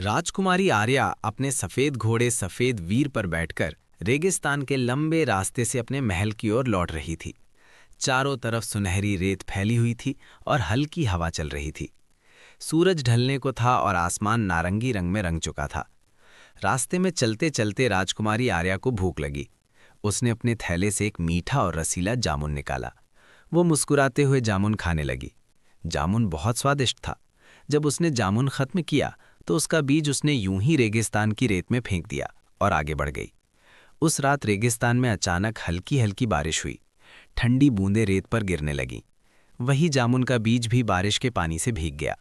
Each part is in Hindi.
राजकुमारी आर्या अपने सफेद घोड़े सफेद वीर पर बैठकर रेगिस्तान के लंबे रास्ते से अपने महल की ओर लौट रही थी। चारों तरफ सुनहरी रेत फैली हुई थी और हल्की हवा चल रही थी। सूरज ढलने को था और आसमान नारंगी रंग में रंग चुका था। रास्ते में चलते चलते राजकुमारी आर्या को भूख लगी। उसने अपने थैले से एक मीठा और रसीला जामुन निकाला। वो मुस्कुराते हुए जामुन खाने लगी। जामुन बहुत स्वादिष्ट था। जब उसने जामुन खत्म किया तो उसका बीज उसने यूं ही रेगिस्तान की रेत में फेंक दिया और आगे बढ़ गई। उस रात रेगिस्तान में अचानक हल्की हल्की बारिश हुई। ठंडी बूंदें रेत पर गिरने लगीं। वही जामुन का बीज भी बारिश के पानी से भीग गया।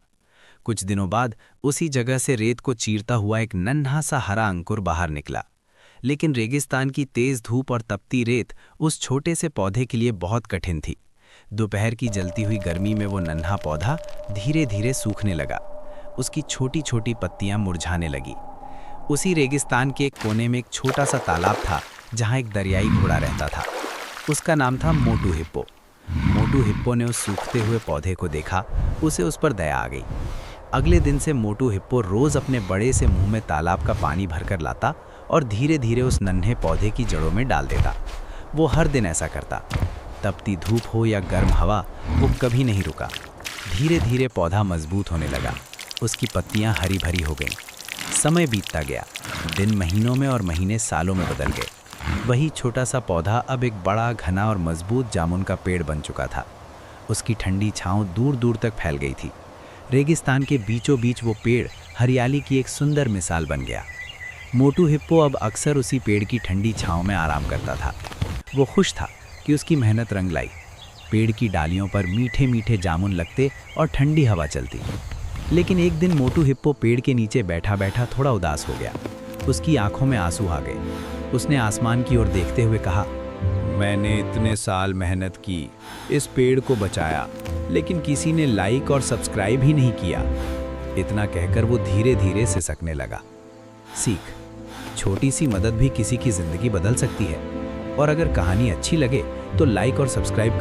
कुछ दिनों बाद उसी जगह से रेत को चीरता हुआ एक नन्हा सा हरा अंकुर बाहर निकला। लेकिन रेगिस्तान की तेज धूप और तपती रेत उस छोटे से पौधे के लिए बहुत कठिन थी। दोपहर की जलती हुई गर्मी में वो नन्हा पौधा धीरे धीरे सूखने लगा। उसकी छोटी छोटी पत्तियां मुरझाने लगी। उसी रेगिस्तान के एक कोने में एक छोटा सा तालाब था जहां एक दरियाई घोड़ा रहता था। उसका नाम था मोटू हिप्पो। मोटू हिप्पो ने उस सूखते हुए पौधे को देखा। उसे उस पर दया आ गई। अगले दिन से मोटू हिप्पो रोज अपने बड़े से मुंह में तालाब का पानी भरकर लाता और धीरे धीरे उस नन्हे पौधे की जड़ों में डाल देता। वो हर दिन ऐसा करता। तपती धूप हो या गर्म हवा, वो कभी नहीं रुका। धीरे धीरे पौधा मजबूत होने लगा। उसकी पत्तियां हरी भरी हो गईं। समय बीतता गया। दिन महीनों में और महीने सालों में बदल गए। वही छोटा सा पौधा अब एक बड़ा घना और मजबूत जामुन का पेड़ बन चुका था। उसकी ठंडी छांव दूर दूर तक फैल गई थी। रेगिस्तान के बीचों बीच वो पेड़ हरियाली की एक सुंदर मिसाल बन गया। मोटू हिप्पो अब अक्सर उसी पेड़ की ठंडी छांव में आराम करता था। वो खुश था कि उसकी मेहनत रंग लाई। पेड़ की डालियों पर मीठे मीठे जामुन लगते और ठंडी हवा चलती। लेकिन एक दिन मोटू हिप्पो पेड़ के नीचे बैठा बैठा थोड़ा उदास हो गया। उसकी आंखों में आंसू आ गए। उसने आसमान की ओर देखते हुए कहा, मैंने इतने साल मेहनत की, इस पेड़ को बचाया, लेकिन किसी ने लाइक और सब्सक्राइब ही नहीं किया। इतना कहकर वो धीरे धीरे सिसकने लगा। सीख: छोटी सी मदद भी किसी की जिंदगी बदल सकती है। और अगर कहानी अच्छी लगे तो लाइक और सब्सक्राइब